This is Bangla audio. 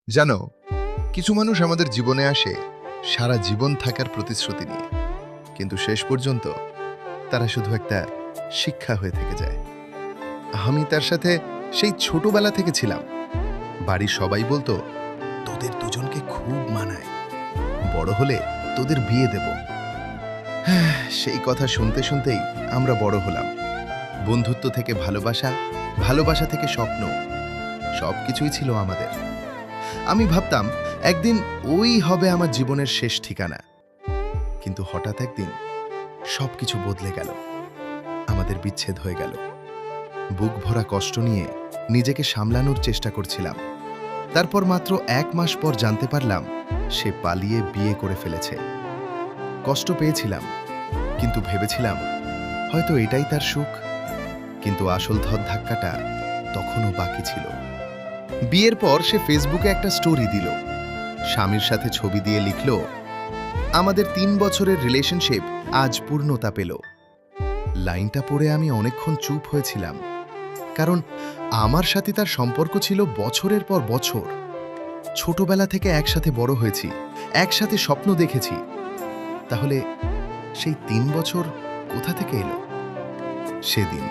জানো, কিছু মানুষ আমাদের জীবনে আসে সারা জীবন থাকার প্রতিশ্রুতি নিয়ে, কিন্তু শেষ পর্যন্ত তারা শুধু একটা শিক্ষা হয়ে থেকে যায়। আমি তার সাথে সেই ছোটবেলা থেকে ছিলাম। বাড়ির সবাই বলতো, তোদের দুজনকে খুব মানায়, বড় হলে তোদের বিয়ে দেব। সেই কথা শুনতে শুনতেই আমরা বড় হলাম। বন্ধুত্ব থেকে ভালোবাসা, ভালোবাসা থেকে স্বপ্ন, সবকিছুই ছিল আমাদের। আমি ভাবতাম একদিন ওই হবে আমার জীবনের শেষ ঠিকানা, কিন্তু হঠাৎ একদিন সবকিছু বদলে গেল। আমাদের বিচ্ছেদ হয়ে গেল। বুক ভরা কষ্ট নিয়ে নিজেকে সামলানোর চেষ্টা করছিলাম। তারপর মাত্র 1 মাস পর জানতে পারলাম সে পালিয়ে বিয়ে করে ফেলেছে। কষ্ট পেয়েছিলাম, কিন্তু ভেবেছিলাম হয়তো এটাই তার সুখ। কিন্তু আসল ধাক্কাটা তখনও বাকি ছিল। বিয়ের পর সে ফেসবুকে একটা স্টোরি দিল, স্বামীর সাথে ছবি দিয়ে লিখল, আমাদের 3 বছরের রিলেশনশিপ আজ পূর্ণতা পেল। লাইনটা পড়ে আমি অনেকক্ষণ চুপ হয়েছিলাম, কারণ আমার সাথে তার সম্পর্ক ছিল বছরের পর বছর। ছোটবেলা থেকে একসাথে বড় হয়েছি, একসাথে স্বপ্ন দেখেছি। তাহলে সেই 3 বছর কোথা থেকে এলো? সেদিন